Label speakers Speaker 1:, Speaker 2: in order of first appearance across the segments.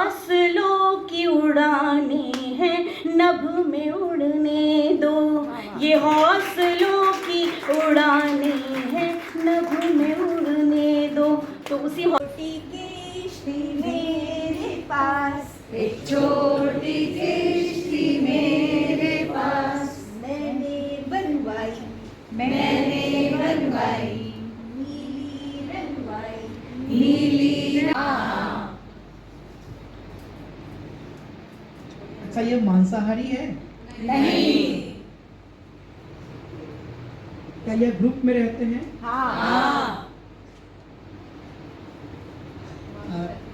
Speaker 1: हौसलों की उड़ाने हैं, नभ में उड़ने दो। ये हौसलों की उड़ाने हैं, नभ में उड़ने दो। तो उसी छोटी किश्ती मेरे पास, एक छोटी किश्ती मेरे पास, मैंने बनवाई नीली रंगवाई नीली।
Speaker 2: अच्छा, ये मांसाहारी है?
Speaker 1: नहीं।
Speaker 2: क्या ये ग्रुप में रहते हैं?
Speaker 1: हाँ।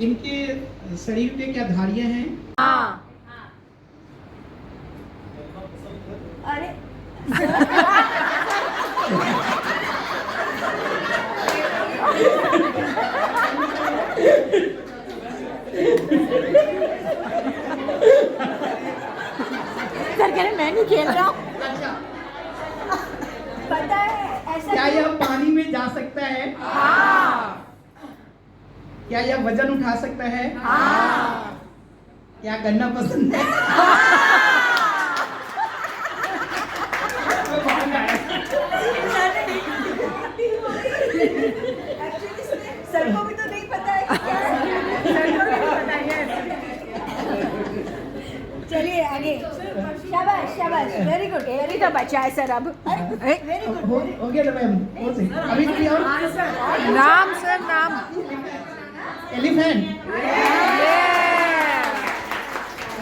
Speaker 2: इनके शरीर पे क्या धारियां हैं?
Speaker 1: हाँ। अरे सर कह रहे मैं नहीं खेल रहा हूँ। पता है ऐसा
Speaker 2: क्या यह पानी में जा सकता है?
Speaker 1: हाँ।
Speaker 2: क्या यह वजन उठा सकता है?
Speaker 1: हाँ।
Speaker 2: क्या करना पसंद है?
Speaker 1: सर को भी तो नहीं पता है कि क्या है। सर को भी नहीं पता है। चलिए आगे। शाबाश शाबाश, वेरी गुड, वेरी तो बचा है सर। अब वेरी गुड।
Speaker 2: हो गया ना मैम? और से अभी कोई और?
Speaker 3: नाम सर, नाम।
Speaker 2: एलिफेंट।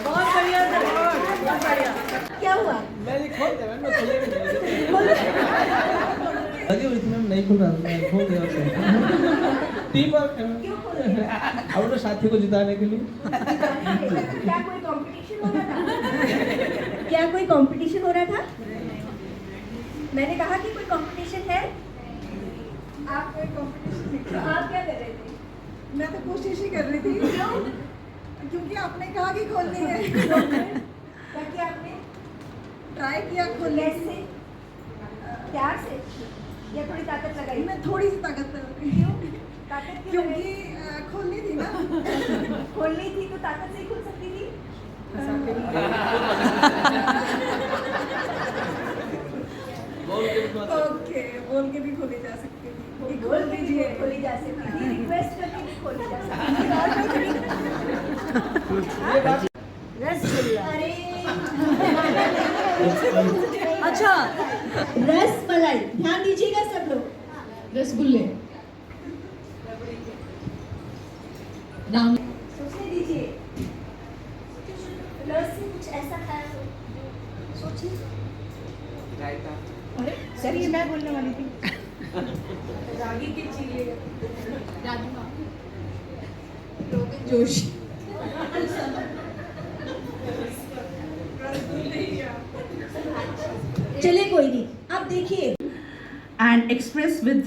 Speaker 1: बहुत बढ़िया सर, बहुत बढ़िया। क्या हुआ?
Speaker 2: मैं खोल दे मैम, लगे हुए इसमें नहीं खुल रहा, मैं खोल दिया उसे। टीम वर्क अपने साथी को जिताने के लिए।
Speaker 1: क्या कोई कंपटीशन हो रहा था? क्या कोई कंपटीशन हो रहा था? मैंने कहा कि कोई कंपटीशन है।
Speaker 4: आप कोई कंपटीशन
Speaker 1: तो आप क्या कर रहे थे?
Speaker 4: मैं तो कोशिश ही कर रही थी, क्योंकि आपने कहा कि खोलनी है।
Speaker 1: क्या किया आपने?
Speaker 4: ट्राई किया खोलने
Speaker 1: कैसे? प्यार से या थोड़ी ताकत लगाई?
Speaker 4: मैं थोड़ी सी ताकत लगाई।
Speaker 1: क्यों? ताकत क्यों
Speaker 4: क्योंकि
Speaker 1: लगाई?
Speaker 4: खोलनी थी ना।
Speaker 1: खोलनी थी तो ताकत से ही खुल सकती थी।
Speaker 4: ओके, बोल के भी खोली जा सकती थी।
Speaker 1: बोल के भी खोली जा सकती थी, रिक्वेस्ट करके भी खोली जा सकती थी। रसगुल्ला। अरे अच्छा, रस मलाई, ध्यान दीजिएगा सब लोग। रसगुल्ले नाम सोचने दीजिए। रस से कुछ ऐसा खाया हो, सोचिए। अरे सर, ये मैं बोलने वाली थी।
Speaker 4: रागी की चीले,
Speaker 1: रोगन जोशी। चले कोई नहीं, आप देखिए।
Speaker 5: And express with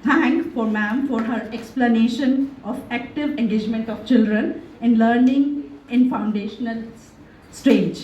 Speaker 5: thank for ma'am for her explanation of active engagement of children in learning in foundational stage.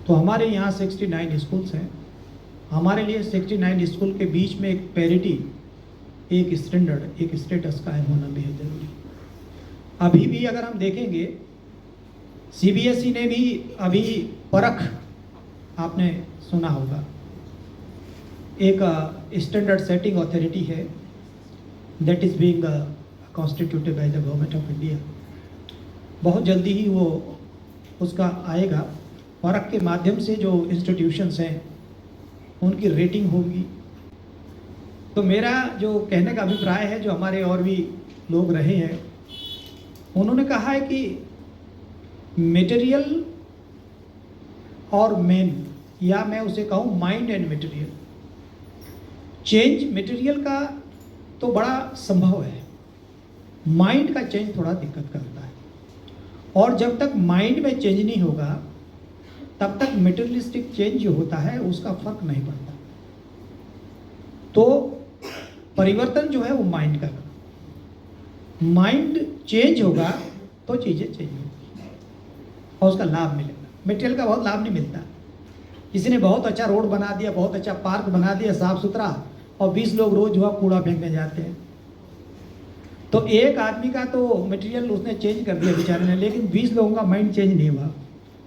Speaker 2: तो हमारे यहाँ 69 स्कूल्स हैं। हमारे लिए 69 स्कूल के बीच में एक पैरिटी, एक स्टैंडर्ड, एक स्टेटस कायम होना बेहद जरूरी है।
Speaker 6: अभी भी अगर हम देखेंगे, सीबीएसई ने भी अभी परख, आपने सुना होगा, एक स्टैंडर्ड सेटिंग अथॉरिटी है that is being constituted by the government of India. बहुत जल्दी ही वो उसका आएगा। परख के माध्यम से जो इंस्टीट्यूशंस हैं उनकी रेटिंग होगी। तो मेरा जो कहने का अभिप्राय है, जो हमारे और भी लोग रहे हैं, उन्होंने कहा है कि मटेरियल और मैन, या मैं उसे कहूँ mind and material, change material का तो बड़ा संभव है, माइंड का चेंज थोड़ा दिक्कत करता है। और जब तक माइंड में चेंज नहीं होगा तब तक मटेरियलिस्टिक चेंज जो होता है उसका फर्क नहीं पड़ता। तो परिवर्तन जो है वो माइंड का, माइंड चेंज होगा तो चीज़ें चेंज होगी और उसका लाभ मिलेगा। मटेरियल का बहुत लाभ नहीं मिलता। किसी ने बहुत अच्छा रोड बना दिया, बहुत अच्छा पार्क बना दिया साफ सुथरा, और 20 लोग रोज हुआ कूड़ा फेंकने जाते हैं, तो एक आदमी का तो मटेरियल उसने चेंज कर दिया बेचारे ने, लेकिन 20 लोगों का माइंड चेंज नहीं हुआ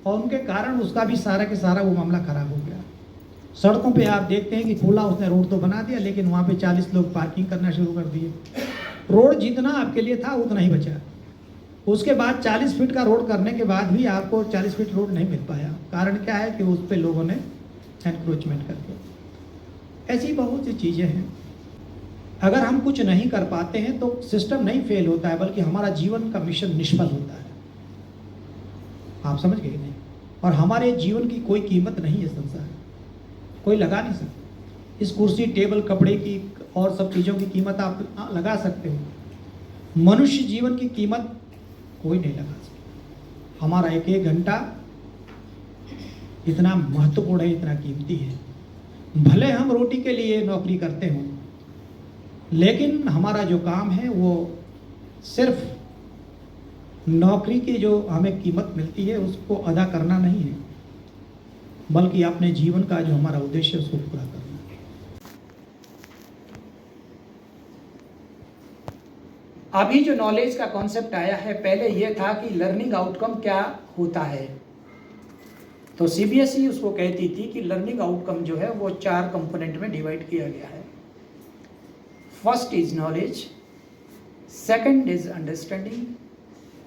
Speaker 6: और उनके कारण उसका भी सारा के सारा वो मामला खराब हो गया। सड़कों पे आप देखते हैं कि खुला उसने रोड तो बना दिया, लेकिन वहाँ पे 40 लोग पार्किंग करना शुरू कर दिए। रोड जितना आपके लिए था उतना ही बचा। उसके बाद 40 फीट का रोड करने के बाद भी आपको 40 फीट रोड नहीं मिल पाया। कारण क्या है कि उस पर लोगों ने एनक्रोचमेंट कर दिया। ऐसी बहुत सी चीज़ें हैं। अगर हम कुछ नहीं कर पाते हैं तो सिस्टम नहीं फेल होता है, बल्कि हमारा जीवन का मिशन निष्फल होता है। आप समझ गए नहीं? और हमारे जीवन की कोई कीमत नहीं है संसार में, कोई लगा नहीं सकता। इस कुर्सी, टेबल, कपड़े की और सब चीज़ों की कीमत आप लगा सकते हो, मनुष्य जीवन की कीमत कोई नहीं लगा सकता। हमारा एक एक घंटा इतना महत्वपूर्ण है, इतना कीमती है। भले हम रोटी के लिए नौकरी करते हों, लेकिन हमारा जो काम है वो सिर्फ नौकरी की जो हमें कीमत मिलती है उसको अदा करना नहीं है, बल्कि अपने जीवन का जो हमारा उद्देश्य है उसको पूरा करना है। अभी जो नॉलेज का कॉन्सेप्ट आया है, पहले ये था कि लर्निंग आउटकम क्या होता है। तो सीबीएसई उसको कहती थी कि लर्निंग आउटकम जो है वो 4 कंपोनेंट में डिवाइड किया गया है। First is knowledge, second is understanding,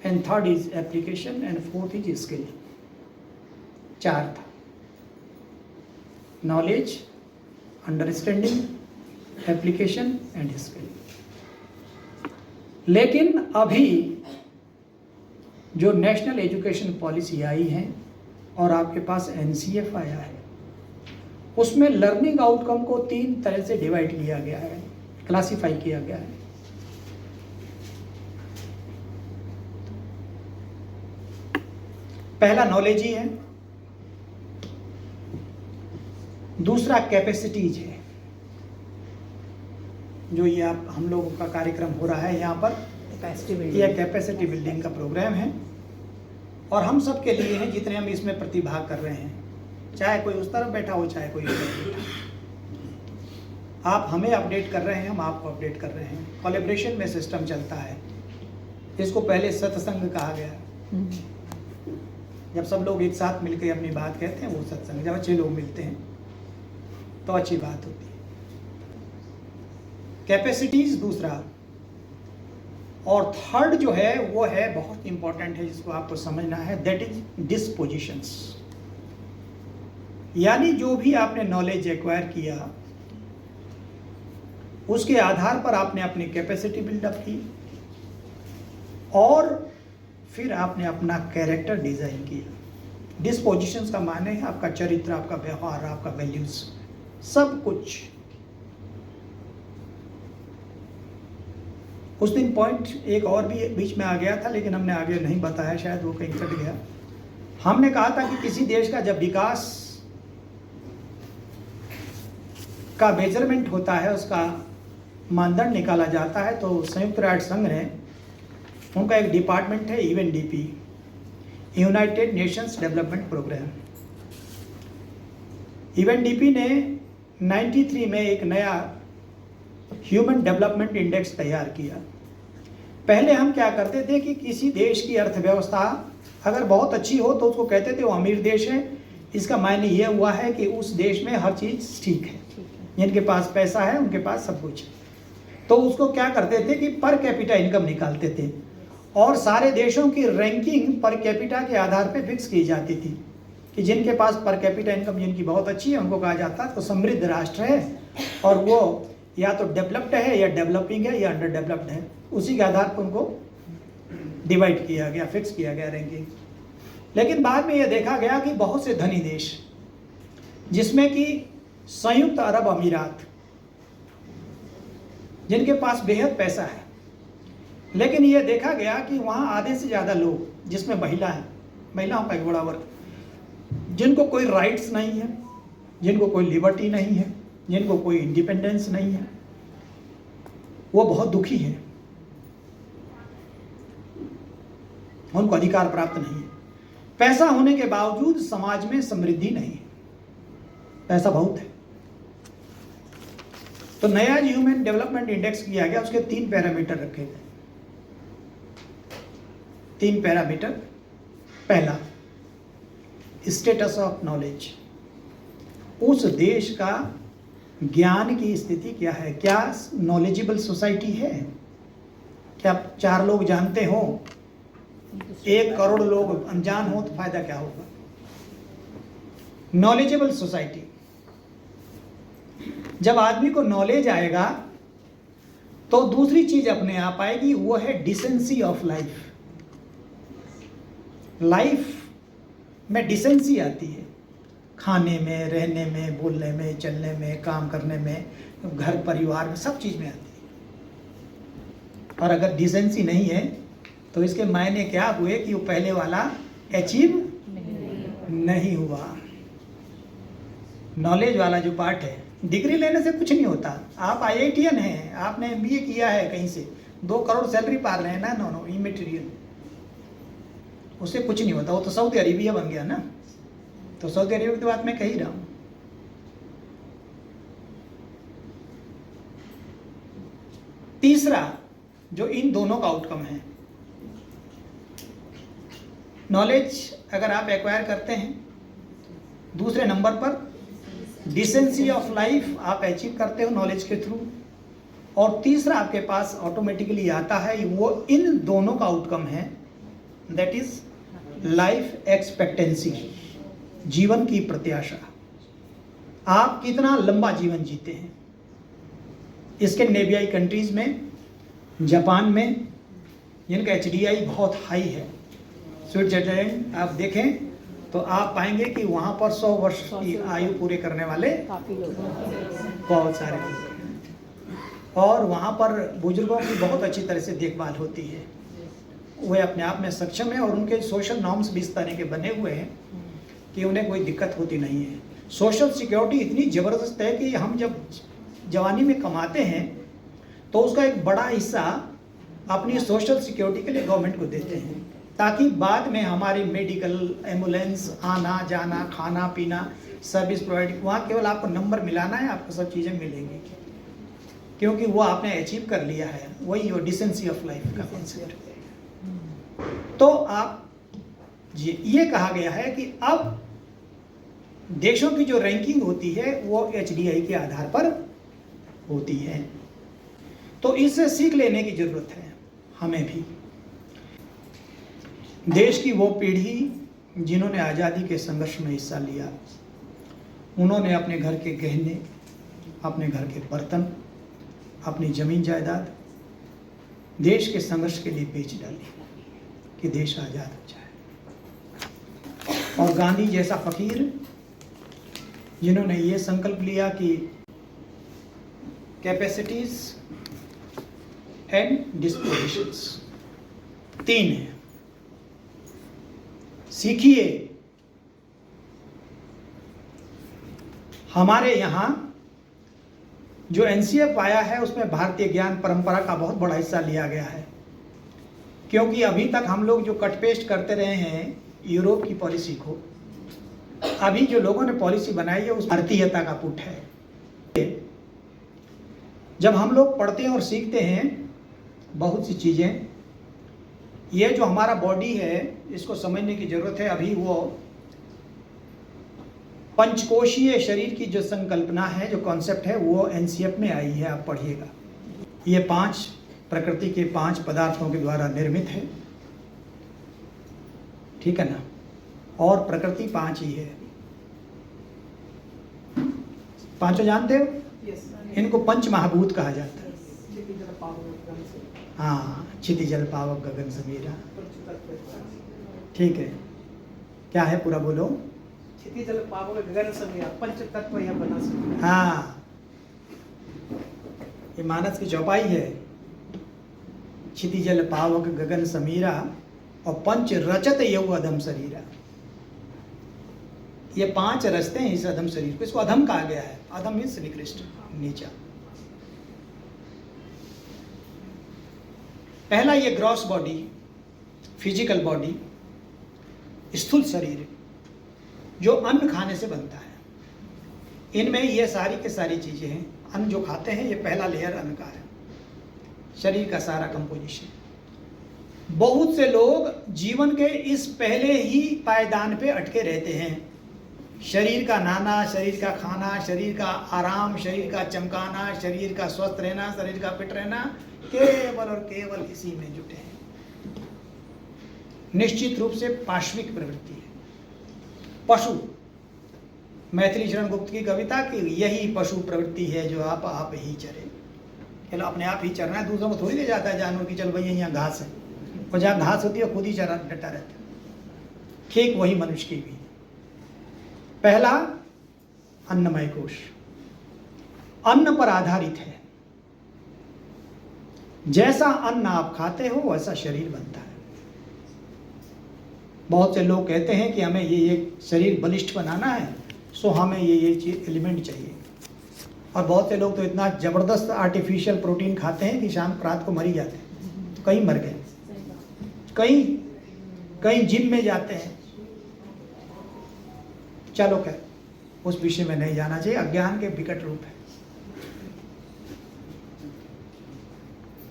Speaker 6: and third is application, and fourth is skill. 4 था, knowledge, understanding, application and skill. लेकिन अभी जो नेशनल एजुकेशन पॉलिसी आई है और आपके पास एनसीएफ आया है, उसमें लर्निंग आउटकम को 3 तरह से डिवाइड किया गया है, क्लासिफाई किया गया है। पहला नॉलेज ही है, दूसरा कैपेसिटीज है, जो ये आप हम लोगों का कार्यक्रम हो रहा है यहाँ पर, यह कैपेसिटी बिल्डिंग का प्रोग्राम है और हम सब के लिए है जितने हम इसमें प्रतिभाग कर रहे हैं, चाहे कोई उस तरफ बैठा हो चाहे कोई इस तरफ बैठा हो। आप हमें अपडेट कर रहे हैं, हम आपको अपडेट कर रहे हैं। कोलैबोरेशन में सिस्टम चलता है। इसको पहले सत्संग कहा गया। जब सब लोग एक साथ मिलकर अपनी बात कहते हैं वो सत्संग। जब अच्छे लोग मिलते हैं तो अच्छी बात होती है। कैपेसिटीज दूसरा, और थर्ड जो है वो है बहुत इंपॉर्टेंट है, जिसको आपको समझना है, दैट इज डिस्पोजिशंस। यानी जो भी आपने नॉलेज एक्वायर किया उसके आधार पर आपने अपनी कैपेसिटी बिल्डअप की और फिर आपने अपना कैरेक्टर डिजाइन किया। डिस्पोजिशंस का माने है आपका चरित्र, आपका व्यवहार, आपका वैल्यूज, सब कुछ। उस दिन पॉइंट एक और भी बीच में आ गया था, लेकिन हमने आगे नहीं बताया, शायद वो कहीं कट गया। हमने कहा था कि किसी देश का जब विकास का मेजरमेंट होता है, उसका मानदंड निकाला जाता है, तो संयुक्त राष्ट्र संघ ने, उनका एक डिपार्टमेंट है UNDP, United Nations Development Programme. UNDP ने 93 में एक नया ह्यूमन डेवलपमेंट इंडेक्स तैयार किया, पहले हम क्या करते थे कि किसी देश की अर्थव्यवस्था अगर बहुत अच्छी हो तो उसको कहते थे वो अमीर देश है। इसका मायने ये हुआ है कि उस देश में हर चीज़ ठीक है, जिनके पास पैसा है उनके पास सब कुछ है। तो उसको क्या करते थे कि पर कैपिटा इनकम निकालते थे और सारे देशों की रैंकिंग पर कैपिटा के आधार पे फिक्स की जाती थी कि जिनके पास पर कैपिटा इनकम जिनकी बहुत अच्छी है उनको कहा जाता तो समृद्ध राष्ट्र है और वो या तो डेवलप्ड है या डेवलपिंग है या अंडर डेवलप्ड है। उसी के आधार पर उनको डिवाइड किया गया, फिक्स किया गया रैंकिंग। लेकिन बाद में ये देखा गया कि बहुत से धनी देश जिसमें कि संयुक्त अरब अमीरात जिनके पास बेहद पैसा है, लेकिन ये देखा गया कि वहाँ आधे से ज़्यादा लोग जिसमें महिलाओं का एक बड़ा वर्ग, जिनको कोई राइट्स नहीं है, जिनको कोई लिबर्टी नहीं है, जिनको कोई इंडिपेंडेंस नहीं है, वो बहुत दुखी है, उनको अधिकार प्राप्त नहीं है। पैसा होने के बावजूद समाज में समृद्धि नहीं है। पैसा बहुत है तो नया ह्यूमन डेवलपमेंट इंडेक्स किया गया, उसके 3 पैरामीटर रखे गए। 3 पैरामीटर। पहला, स्टेटस ऑफ नॉलेज, उस देश का ज्ञान की स्थिति क्या है, क्या नॉलेजेबल सोसाइटी है, क्या 4 लोग जानते हो, 1 करोड़ लोग अनजान हो तो फायदा क्या होगा। नॉलेजेबल सोसाइटी, जब आदमी को नॉलेज आएगा तो दूसरी चीज अपने आप आएगी, वो है डिसेंसी ऑफ लाइफ। लाइफ में डिसेंसी आती है, खाने में, रहने में, बोलने में, चलने में, काम करने में, घर परिवार में, सब चीज में आती है। और अगर डिसेंसी नहीं है तो इसके मायने क्या हुए कि वो पहले वाला अचीव नहीं हुआ। नॉलेज वाला जो पार्ट है, डिग्री लेने से कुछ नहीं होता। आप IITian हैं, आपने MBA किया है कहीं से, 2 करोड़ सैलरी पा रहे हैं ना, नो इमेटीरियल, उससे कुछ नहीं होता। वो तो सऊदी अरेबिया बन गया ना, तो सऊदी अरेबिया की बात मैं कह ही रहा हूं। तीसरा जो इन दोनों का आउटकम है, नॉलेज अगर आप एक्वायर करते हैं, दूसरे नंबर पर डिसेंसी ऑफ लाइफ आप अचीव करते हो नॉलेज के थ्रू, और तीसरा आपके पास ऑटोमेटिकली आता है, वो इन दोनों का आउटकम है, दैट इज लाइफ एक्सपेक्टेंसी, जीवन की प्रत्याशा। आप कितना लंबा जीवन जीते हैं। स्कैंडिनेवियाई कंट्रीज में, जापान में, जिनका HDI बहुत हाई है, स्विट्जरलैंड आप देखें तो आप पाएंगे कि वहाँ पर 100 वर्ष की आयु पूरे करने वाले बहुत सारे लोग हैं। और वहाँ पर बुजुर्गों की बहुत अच्छी तरह से देखभाल होती है, वे अपने आप में सक्षम है और उनके सोशल नॉर्म्स भी इस तरह के बने हुए हैं कि उन्हें कोई दिक्कत होती नहीं है। सोशल सिक्योरिटी इतनी ज़बरदस्त है कि हम जब जवानी में कमाते हैं तो उसका एक बड़ा हिस्सा अपनी सोशल सिक्योरिटी के लिए गवर्नमेंट को देते हैं, ताकि बाद में हमारी मेडिकल, एम्बुलेंस, आना जाना, खाना पीना, सर्विस प्रोवाइड, वहाँ केवल आपको नंबर मिलाना है, आपको सब चीज़ें मिलेंगी, क्योंकि वो आपने अचीव कर लिया है। वही वो डिसेंसी ऑफ लाइफ का कॉन्सेप्ट है। तो आप ये कहा गया है कि अब देशों की जो रैंकिंग होती है वो HDI के आधार पर होती है। तो इससे सीख लेने की जरूरत है हमें भी। देश की वो पीढ़ी जिन्होंने आज़ादी के संघर्ष में हिस्सा लिया, उन्होंने अपने घर के गहने, अपने घर के बर्तन, अपनी जमीन जायदाद देश के संघर्ष के लिए बेच डाली कि देश आज़ाद हो जाए। और गांधी जैसा फकीर जिन्होंने ये संकल्प लिया कि कैपेसिटीज एंड डिस्पोजिशंस 3 है, सीखिए। हमारे यहाँ जो NCF आया है उसमें भारतीय ज्ञान परंपरा का बहुत बड़ा हिस्सा लिया गया है, क्योंकि अभी तक हम लोग जो कट पेस्ट करते रहे हैं यूरोप की पॉलिसी को, अभी जो लोगों ने पॉलिसी बनाई है उस भारतीयता का पुट है। जब हम लोग पढ़ते हैं और सीखते हैं बहुत सी चीज़ें ये जो हमारा बॉडी है इसको समझने की जरूरत है। अभी वो पंचकोशीय शरीर की जो संकल्पना है, जो कॉन्सेप्ट है, वो एनसीएफ में आई है, आप पढ़िएगा। ये 5 प्रकृति के 5 पदार्थों के द्वारा निर्मित है, ठीक है ना। और प्रकृति 5 ही है। पांचों जानते हो? इनको पंच महाभूत कहा जाता है। हाँ, क्षिति जल पावक गगन समीरा, ठीक है। क्या है पूरा बोलो?
Speaker 2: क्षिति जल पावक गगन समीरा, पंच तत्व यह बना सकते।
Speaker 6: हाँ, ये मानस की चौपाई है। क्षिति जल पावक गगन समीरा और पंच रचत यऊ अधम शरीरा। ये 5 रचते हैं इस अधम शरीर को। इसको अधम कहा गया है। अधम मीन्स निकृष्ट, नीचा। पहला ये ग्रॉस बॉडी, फिजिकल बॉडी, स्थूल शरीर, जो अन्न खाने से बनता है। इनमें ये सारी के सारी चीजें हैं। अन्न जो खाते हैं, ये पहला लेयर अन्न का है, शरीर का सारा कंपोजिशन। बहुत से लोग जीवन के इस पहले ही पायदान पे अटके रहते हैं। शरीर का नहाना, शरीर का खाना, शरीर का आराम, शरीर का चमकाना, शरीर का स्वस्थ रहना, शरीर का फिट रहना, केवल और केवल इसी में जुटे हैं। निश्चित रूप से पाश्विक प्रवृत्ति है। पशु, मैथिली शरण गुप्त की कविता की यही पशु प्रवृत्ति है जो आप ही चरे। चलो अपने आप ही चरना है, दूसरों को थोड़ी दे जाता है जानवर की चल भैया यहाँ घास है, और जहाँ घास होती है खुद ही चरा डटा रहता है। ठीक वही मनुष्य की भी। पहला अन्नमय कोश अन्न पर आधारित है। जैसा अन्न आप खाते हो वैसा शरीर बनता है। बहुत से लोग कहते हैं कि हमें ये शरीर बलिष्ठ बनाना है, सो हमें ये चीज एलिमेंट चाहिए। और बहुत से लोग तो इतना जबरदस्त आर्टिफिशियल प्रोटीन खाते हैं कि शाम रात को मर ही जाते हैं। तो कई मर गए, कई जिम में जाते हैं। चलो क्या, उस विषय में नहीं जाना चाहिए, अज्ञान के विकट रूप है।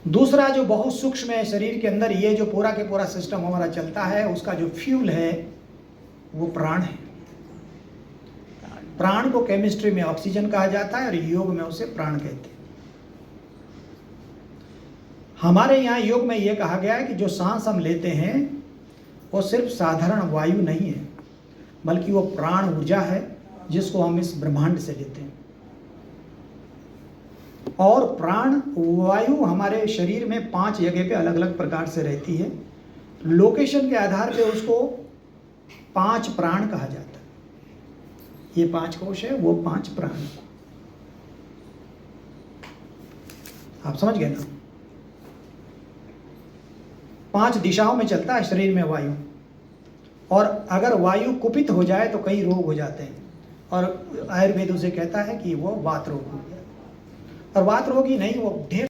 Speaker 6: दूसरा जो बहुत सूक्ष्म है शरीर के अंदर, ये जो पूरा के पूरा सिस्टम हमारा चलता है, उसका जो फ्यूल है वो प्राण है। प्राण को केमिस्ट्री में ऑक्सीजन कहा जाता है और योग में उसे प्राण कहते हैं। हमारे यहाँ योग में यह कहा गया है कि जो सांस हम लेते हैं वो सिर्फ साधारण वायु नहीं है, बल्कि वो प्राण ऊर्जा है जिसको हम इस ब्रह्मांड से लेते हैं। और प्राण वायु हमारे शरीर में 5 जगह पे अलग अलग प्रकार से रहती है। लोकेशन के आधार पे उसको 5 प्राण कहा जाता है। ये 5 कोश है, वो 5 प्राण। आप समझ गए ना? 5 दिशाओं में चलता है शरीर में वायु। और अगर वायु कुपित हो जाए तो कई रोग हो जाते हैं, और आयुर्वेद उसे कहता है कि वो वात रोग हो गया। और वात रोग ही नहीं, वो ढेर